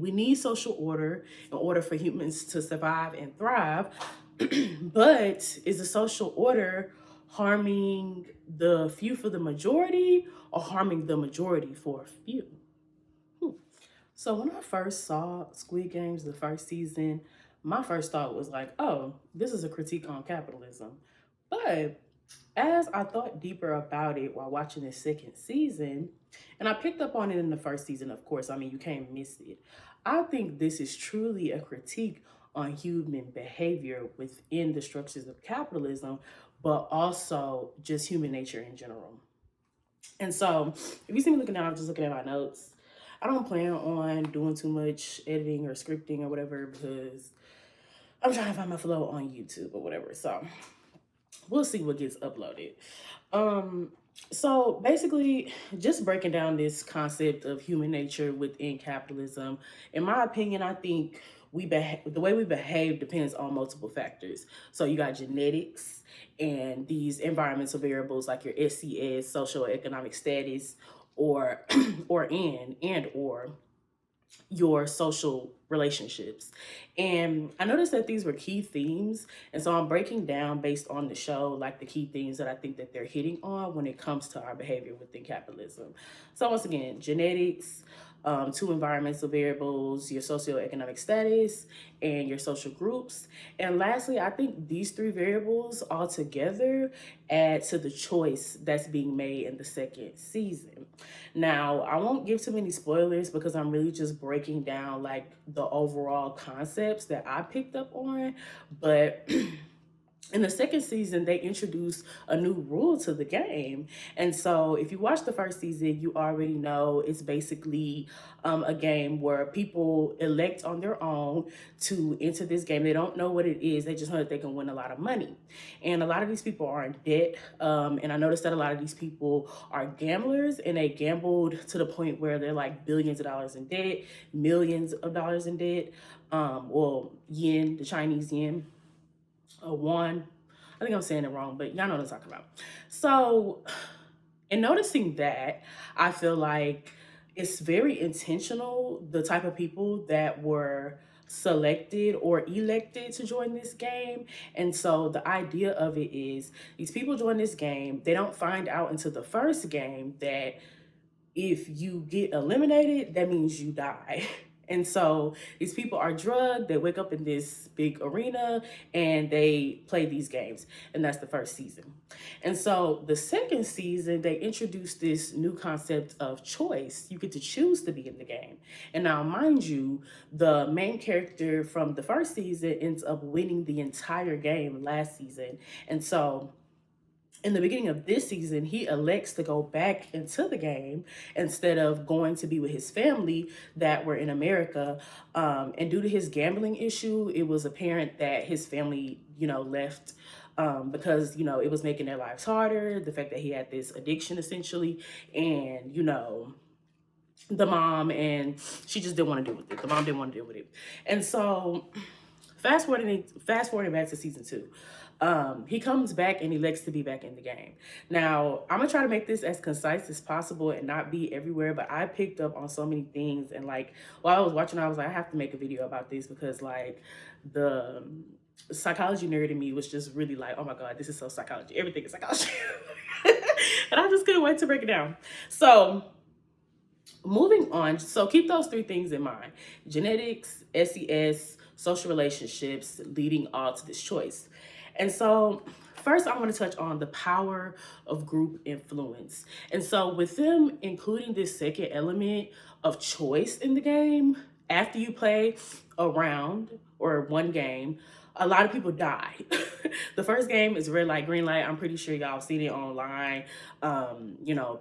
We need social order in order for humans to survive and thrive. But is the social order harming the few for the majority or harming the majority for a few? Hmm. So when I first saw Squid Games, the first season, my first thought was like, oh, this is a critique on capitalism. But as I thought deeper about it while watching the second season, and I picked up on it in the first season, of course, I mean, you can't miss it. I think this is truly a critique on human behavior within the structures of capitalism, but also just human nature in general. And so, if you see me looking down, I'm just looking at my notes. I don't plan on doing too much editing or scripting or whatever because I'm trying to find my flow on YouTube or whatever. So, we'll see what gets uploaded. Um, so basically, just breaking down this concept of human nature within capitalism, in my opinion, I think the way we behave depends on multiple factors. So you got genetics and these environmental variables like your SCS, social economic status, or or your social relationships. And I noticed that these were key themes. And so I'm breaking down based on the show, like the key themes that I think that they're hitting on when it comes to our behavior within capitalism. So once again, genetics, two environmental variables, your socioeconomic status, and your social groups. And lastly, I think these three variables all together add to the choice that's being made in the second season. Now, I won't give too many spoilers because I'm really just breaking down like the overall concepts that I picked up on, but in the second season, they introduced a new rule to the game. And so, if you watch the first season, you already know it's basically a game where people elect on their own to enter this game. They don't know what it is, they just know that they can win a lot of money. And a lot of these people are in debt. And I noticed that a lot of these people are gamblers and they gambled to the point where they're like billions of dollars in debt, millions of dollars in debt. Well, yen, the Chinese yen, a one. I think I'm saying it wrong, but y'all know what I'm talking about. So, in noticing that, I feel like it's very intentional the type of people that were selected or elected to join this game. And so the idea of it is these people join this game, they don't find out until the first game that if you get eliminated, that means you die. And so these people are drugged, they wake up in this big arena and they play these games. And that's the first season. And so the second season, they introduced this new concept of choice. You get to choose to be in the game. And now, mind you, the main character from the first season ends up winning the entire game last season. And so in the beginning of this season, he elects to go back into the game instead of going to be with his family that were in America. And due to his gambling issue, it was apparent that his family, left because, it was making their lives harder. The fact that he had this addiction essentially, and, the mom, and she just didn't want to deal with it. The mom didn't want to deal with it. And so fast forwarding back to season two. He comes back and elects to be back in the game. Now, I'm gonna try to make this as concise as possible and not be everywhere, but I picked up on so many things. And like while I was watching, I was like, I have to make a video about this because like the psychology nerd in me was just really like, oh my God, this is so psychology. Everything is psychology. And I just couldn't wait to break it down. So, moving on, so keep those three things in mind: genetics, SES, social relationships, leading all to this choice. And so, first, I want to touch on the power of group influence. And so, with them including this second element of choice in the game, after you play a round or one game, a lot of people die. The first game is red light, green light. I'm pretty sure y'all seen it online.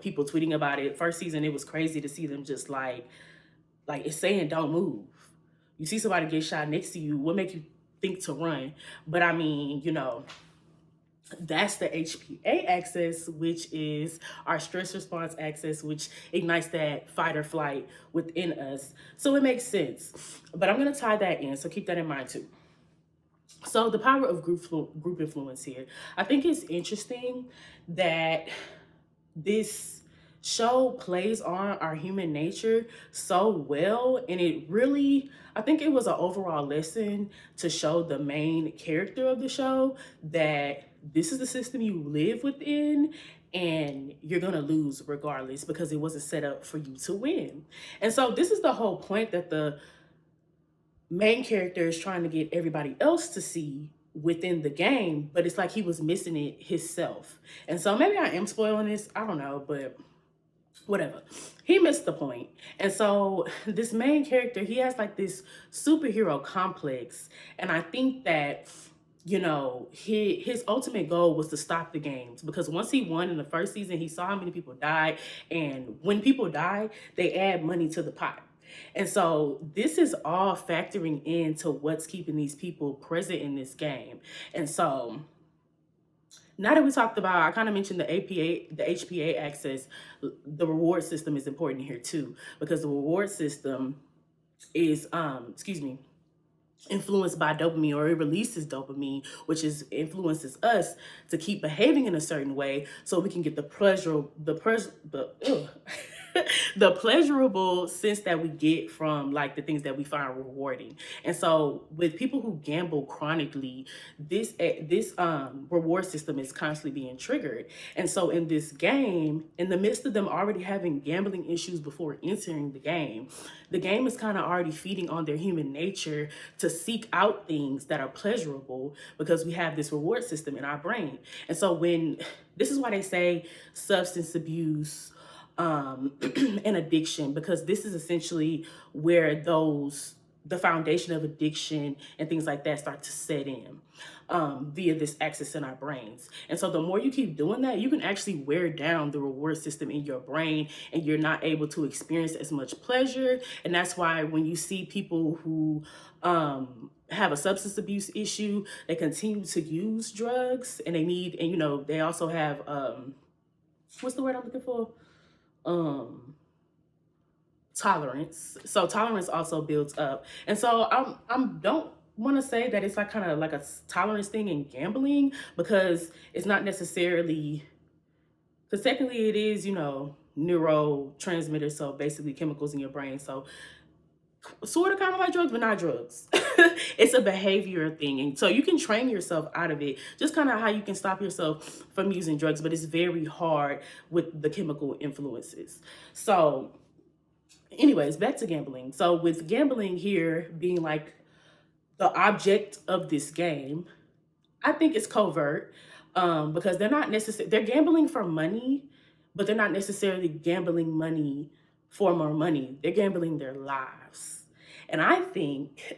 People tweeting about it. First season, it was crazy to see them just like it's saying don't move. You see somebody get shot next to you, what make you think to run? But I mean, that's the HPA axis, which is our stress response axis, which ignites that fight or flight within us. So it makes sense. But I'm going to tie that in. So keep that in mind too. So the power of group influence here. I think it's interesting that this show plays on our human nature so well, and it really, I think it was an overall lesson to show the main character of the show that this is the system you live within, and you're gonna lose regardless because it wasn't set up for you to win. And so this is the whole point that the main character is trying to get everybody else to see within the game, but it's like he was missing it himself. And so maybe I am spoiling this, I don't know, but whatever. He missed the point. And so this main character, he has like this superhero complex. And I think that, you know, his ultimate goal was to stop the games, because once he won in the first season, he saw how many people died. And when people die, they add money to the pot. And so this is all factoring into what's keeping these people present in this game. And so now that we talked about, I kind of mentioned the APA, the HPA access, the reward system is important here too, because the reward system is, influenced by dopamine, or it releases dopamine, which is influences us to keep behaving in a certain way so we can get the the pleasurable sense that we get from like the things that we find rewarding. And so with people who gamble chronically, this reward system is constantly being triggered. And so in this game, in the midst of them already having gambling issues before entering the game is kind of already feeding on their human nature to seek out things that are pleasurable, because we have this reward system in our brain. And so when this is why they say substance abuse, and addiction, because this is essentially where the foundation of addiction and things like that start to set in, via this axis in our brains. And so the more you keep doing that, you can actually wear down the reward system in your brain, and you're not able to experience as much pleasure. And that's why when you see people who have a substance abuse issue, they continue to use drugs, and they also have what's the word I'm looking for? Tolerance. So tolerance also builds up. And so I'm don't want to say that it's like kind of like a tolerance thing in gambling, because it's not necessarily, because technically it is, neurotransmitters, so basically chemicals in your brain. So sort of kind of like drugs, but not drugs. It's a behavior thing. And so you can train yourself out of it, just kind of how you can stop yourself from using drugs, but it's very hard with the chemical influences. So anyways, back to gambling. So with gambling here being like the object of this game, I think it's covert, because they're gambling for money, but they're not necessarily gambling money for more money. They're gambling their lives. And I think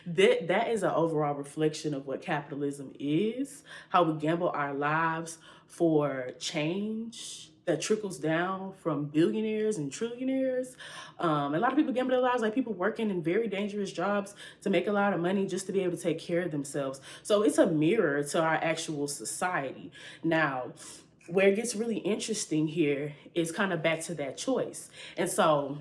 that is an overall reflection of what capitalism is, how we gamble our lives for change that trickles down from billionaires and trillionaires. A lot of people gamble their lives, like people working in very dangerous jobs to make a lot of money just to be able to take care of themselves. So it's a mirror to our actual society. Now, where it gets really interesting here is kind of back to that choice. And so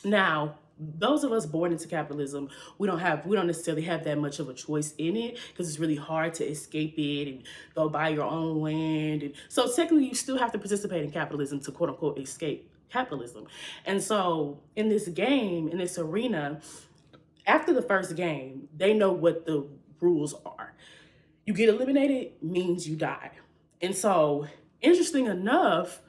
now, those of us born into capitalism, we don't necessarily have that much of a choice in it, because it's really hard to escape it and go buy your own land. And so technically you still have to participate in capitalism to quote unquote escape capitalism. And so in this game, in this arena, after the first game, they know what the rules are. You get eliminated means you die. And so interesting enough,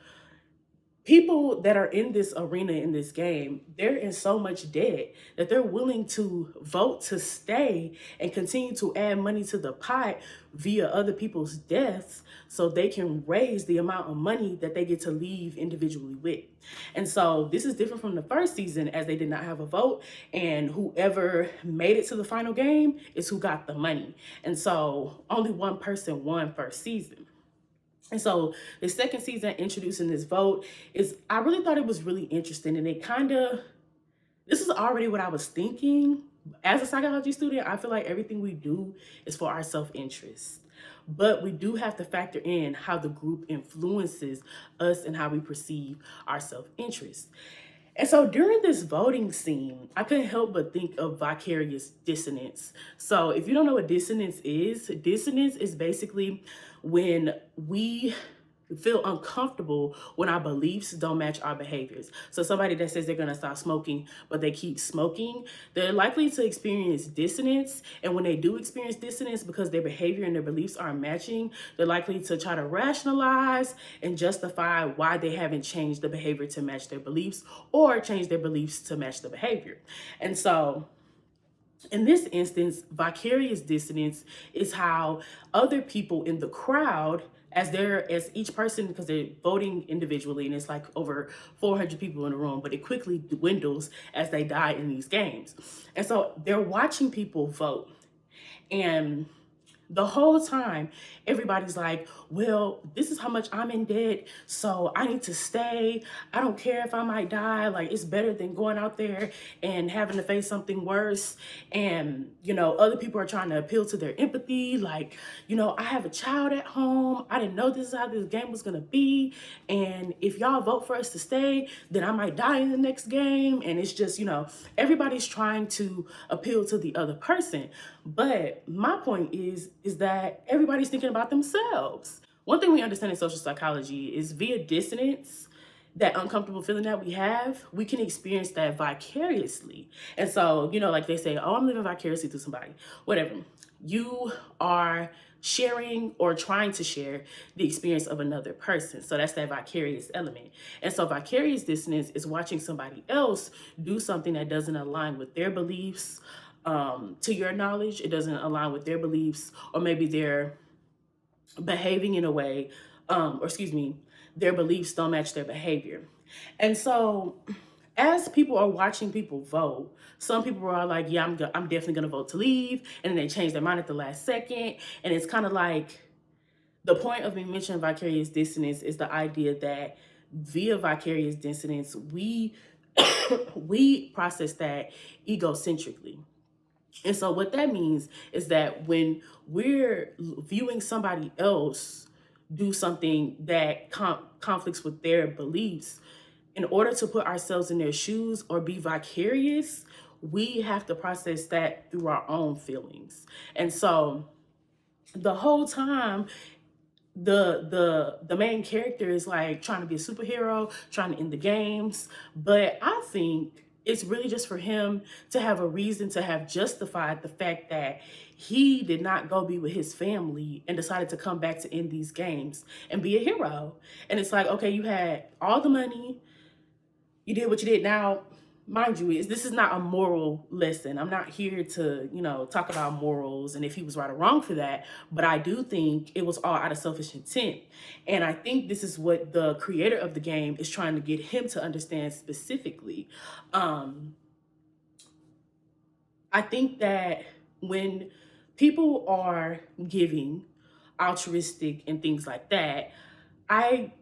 people that are in this arena, in this game, they're in so much debt that they're willing to vote to stay and continue to add money to the pot via other people's deaths, so they can raise the amount of money that they get to leave individually with. And so this is different from the first season, as they did not have a vote, and whoever made it to the final game is who got the money. And so only one person won first season. And so the second season introducing this vote I really thought it was really interesting. And this is already what I was thinking. As a psychology student, I feel like everything we do is for our self-interest. But we do have to factor in how the group influences us and how we perceive our self-interest. And so during this voting scene, I couldn't help but think of vicarious dissonance. So if you don't know what dissonance is basically when we feel uncomfortable when our beliefs don't match our behaviors. So somebody that says they're going to stop smoking, but they keep smoking, they're likely to experience dissonance. And when they do experience dissonance because their behavior and their beliefs aren't matching, they're likely to try to rationalize and justify why they haven't changed the behavior to match their beliefs or change their beliefs to match the behavior. And so in this instance, vicarious dissonance is how other people in the crowd, as each person, because they're voting individually, and it's like over 400 people in the room, but it quickly dwindles as they die in these games. And so they're watching people vote. And the whole time, everybody's like, well, this is how much I'm in debt, so I need to stay. I don't care if I might die. Like, it's better than going out there and having to face something worse. And, other people are trying to appeal to their empathy. Like, I have a child at home. I didn't know this is how this game was going to be. And if y'all vote for us to stay, then I might die in the next game. And it's just, everybody's trying to appeal to the other person. But my point is that everybody's thinking about themselves. One thing we understand in social psychology is via dissonance, that uncomfortable feeling that we have, we can experience that vicariously. And so, like they say, oh, I'm living vicariously through somebody, whatever. You are sharing or trying to share the experience of another person. So that's that vicarious element. And so vicarious dissonance is watching somebody else do something that doesn't align with their beliefs. To your knowledge, it doesn't align with their beliefs, or maybe they're behaving in a way, their beliefs don't match their behavior. And so as people are watching people vote, some people are like, yeah, I'm definitely going to vote to leave. And then they change their mind at the last second. And it's kind of like, the point of me mentioning vicarious dissonance is the idea that via vicarious dissonance, we process that egocentrically. And so what that means is that when we're viewing somebody else do something that conflicts with their beliefs, in order to put ourselves in their shoes or be vicarious, we have to process that through our own feelings. And so the whole time, the main character is like trying to be a superhero, trying to end the games. But I think it's really just for him to have a reason to have justified the fact that he did not go be with his family and decided to come back to end these games and be a hero. And it's like, okay, you had all the money, you did what you did. Now, mind you, this is not a moral lesson. I'm not here to, talk about morals and if he was right or wrong for that. But I do think it was all out of selfish intent. And I think this is what the creator of the game is trying to get him to understand specifically. I think that when people are giving, altruistic and things like that, I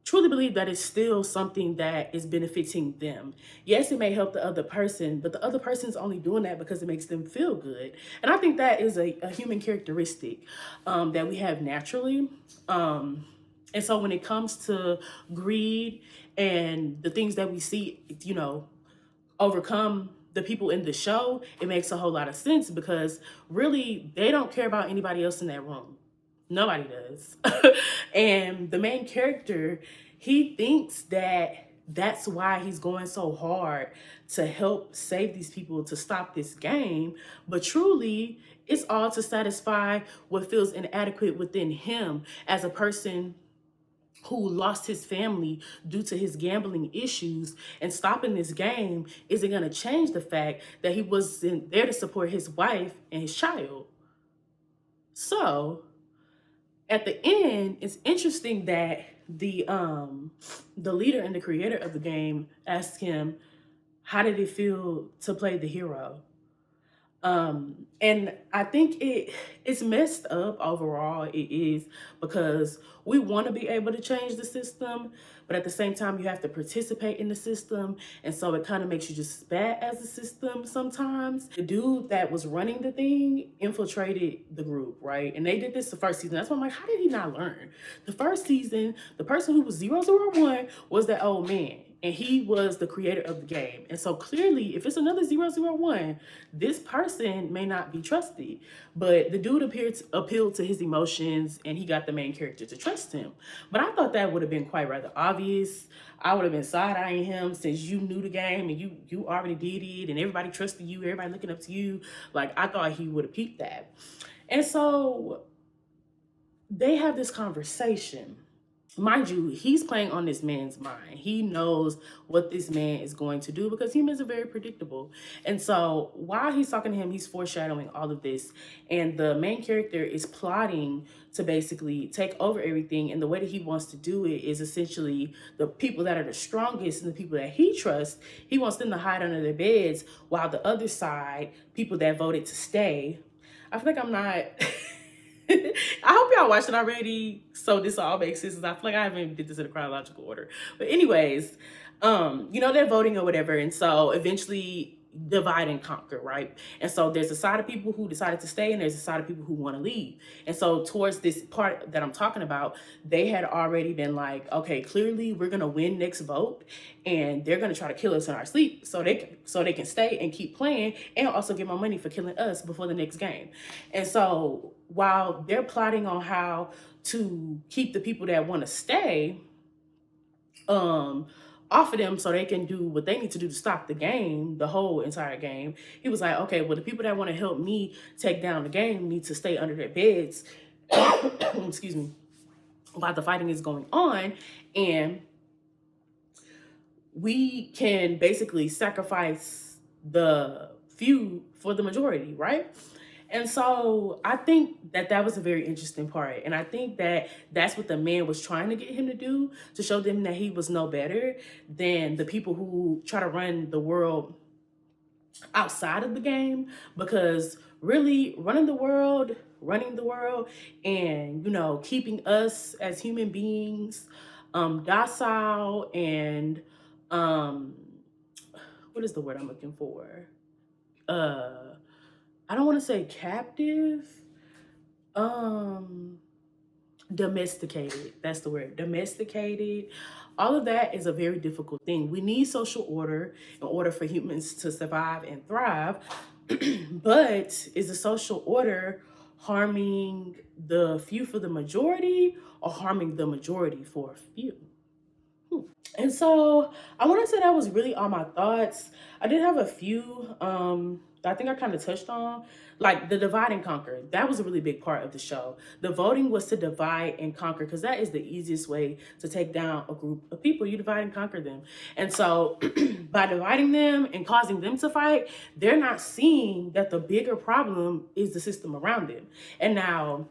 truly believe that it's still something that is benefiting them. Yes, it may help the other person, but the other person's only doing that because it makes them feel good. And I think that is a human characteristic that we have naturally. And so when it comes to greed and the things that we see, overcome the people in the show, it makes a whole lot of sense because really they don't care about anybody else in that room. Nobody does. And the main character, he thinks that that's why he's going so hard to help save these people, to stop this game. But truly, it's all to satisfy what feels inadequate within him as a person who lost his family due to his gambling issues. And stopping this game isn't going to change the fact that he wasn't there to support his wife and his child. So at the end, it's interesting that the leader and the creator of the game asked him, how did it feel to play the hero? And I think it's messed up overall. It is, because we want to be able to change the system, but at the same time, you have to participate in the system. And so it kind of makes you just bad as a system sometimes. The dude that was running the thing infiltrated the group, right? And they did this the first season. That's why I'm like, how did he not learn? The first season, the person who was 001 was that old man. and he was the creator of the game. And so clearly, if it's another 001, this person may not be trusted. But the dude appealed to his emotions, and he got the main character to trust him. But I thought that would have been quite rather obvious. I would have been side-eyeing him since you knew the game and you already did it, and everybody trusted you, everybody looking up to you. Like, I thought he would have peeped that. And so they have this conversation. Mind you, he's playing on this man's mind. He knows what this man is going to do because humans are very predictable. And so while he's talking to him, he's foreshadowing all of this. And the main character is plotting to basically take over everything. And the way that he wants to do it is essentially the people that are the strongest and the people that he trusts, he wants them to hide under their beds, while the other side, people that voted to stay. I feel like I'm not... I hope y'all watched it already, so this all makes sense. I feel like I haven't did this in a chronological order. But anyways, they're voting or whatever, and so eventually divide and conquer, right? And so there's a side of people who decided to stay, and there's a side of people who want to leave. And so towards this part that I'm talking about, they had already been like, okay, clearly we're gonna win next vote, and they're gonna try to kill us in our sleep so they can stay and keep playing and also get more money for killing us before the next game. And so while they're plotting on how to keep the people that want to stay off of them so they can do what they need to do to stop the game, the whole entire game, he was like, okay, well, the people that want to help me take down the game need to stay under their beds excuse me, while the fighting is going on, and we can basically sacrifice the few for the majority, right? And so I think that was a very interesting part. And I think that that's what the man was trying to get him to do, to show them that he was no better than the people who try to run the world outside of the game. Because really running the world and, keeping us as human beings docile and what is the word I'm looking for? I don't want to say captive. Domesticated. That's the word. Domesticated. All of that is a very difficult thing. We need social order in order for humans to survive and thrive. But is the social order harming the few for the majority or harming the majority for a few? And so I want to say that was really all my thoughts. I did have a few I think I kind of touched on, like the divide and conquer. That was a really big part of the show. The voting was to divide and conquer, because that is the easiest way to take down a group of people. You divide and conquer them. And so by dividing them and causing them to fight, they're not seeing that the bigger problem is the system around them. And now,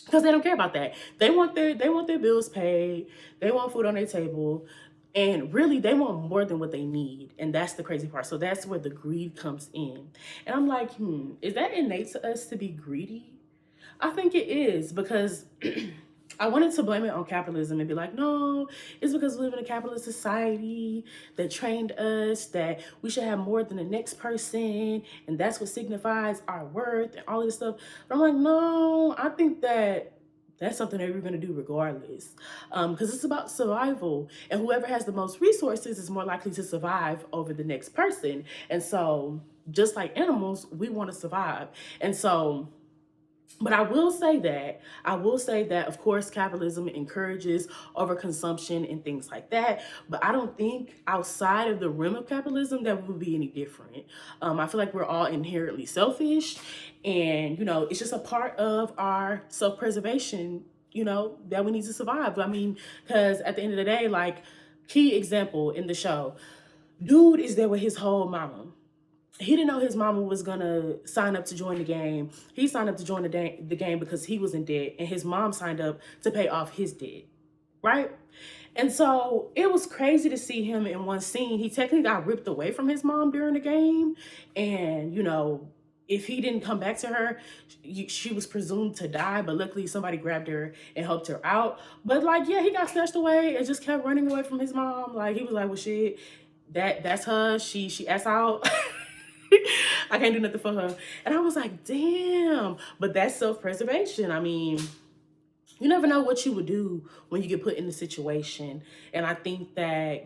because they don't care about that. They want their bills paid. They want food on their table. And really, they want more than what they need. And that's the crazy part. So that's where the greed comes in. And I'm like, is that innate to us to be greedy? I think it is, because I wanted to blame it on capitalism and be like, no, it's because we live in a capitalist society that trained us that we should have more than the next person, and that's what signifies our worth and all of this stuff. But I'm like, no, I think that's something that we're going to do regardless, because it's about survival, and whoever has the most resources is more likely to survive over the next person. And so just like animals, we want to survive. And so, but I will say that, of course, capitalism encourages overconsumption and things like that. But I don't think outside of the realm of capitalism that we would be any different. I feel like we're all inherently selfish, and, it's just a part of our self-preservation, that we need to survive. I mean, because at the end of the day, like, key example in the show, dude is there with his whole mama. He didn't know his mama was gonna sign up to join the game. He signed up to join the game because he was in debt, and his mom signed up to pay off his debt, right? And so it was crazy to see him in one scene. He technically got ripped away from his mom during the game, and if he didn't come back to her, she was presumed to die, but luckily somebody grabbed her and helped her out. But he got snatched away and just kept running away from his mom. Like, he was like, well, shit, that's her. She ass out. I can't do nothing for her. And I was like, damn. But that's self-preservation. I mean, You never know what you would do when you get put in a situation. And I think that,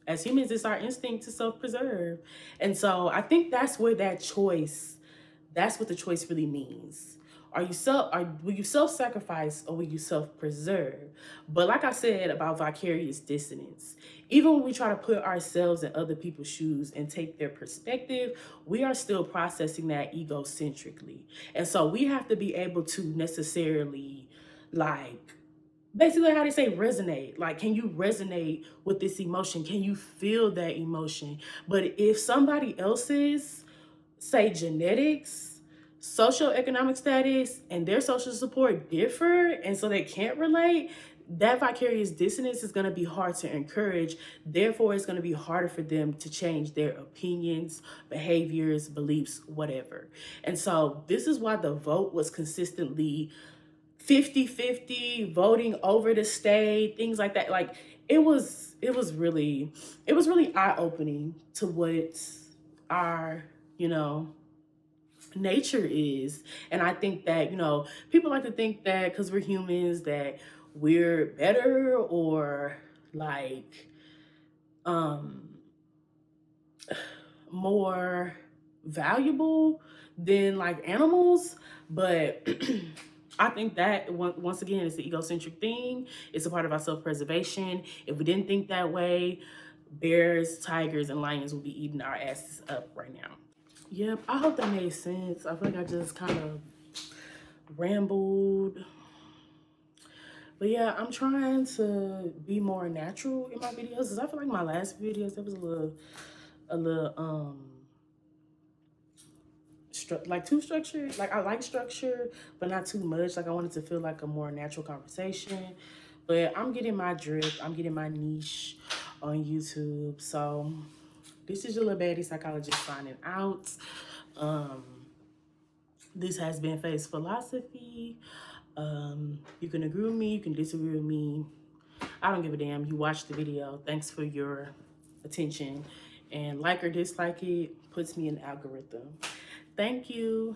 as humans, it's our instinct to self-preserve. And so I think that's where that's what the choice really means. Will you self-sacrifice or will you self-preserve? But like I said about vicarious dissonance, even when we try to put ourselves in other people's shoes and take their perspective, we are still processing that egocentrically. And so we have to be able to necessarily, like, basically how they say resonate. Like, can you resonate with this emotion? Can you feel that emotion? But if somebody else's, say, genetics, socioeconomic status, and their social support differ, and so they can't relate, that vicarious dissonance is going to be hard to encourage. Therefore, it's going to be harder for them to change their opinions, behaviors, beliefs, whatever. And so this is why the vote was consistently 50-50, voting over the state, things like that. Like, it was really eye-opening to what our, nature is. And I think that, people like to think that because we're humans that we're better or like um more valuable than like animals. But I think that once again, it's the egocentric thing. It's a part of our self-preservation. If we didn't think that way, bears, tigers, and lions would be eating our asses up right now. Yep, I hope that made sense. I feel like I just kind of rambled. But yeah, I'm trying to be more natural in my videos because I feel like my last videos, that was a little like too structured. Like, I like structure, but not too much. Like, I wanted to feel like a more natural conversation. But I'm getting my drip. I'm getting my niche on YouTube. So this is your little baddie psychologist signing out. This has been Face Philosophy. You can agree with me. You can disagree with me. I don't give a damn. You watched the video. Thanks for your attention. And like or dislike it puts me in the algorithm. Thank you.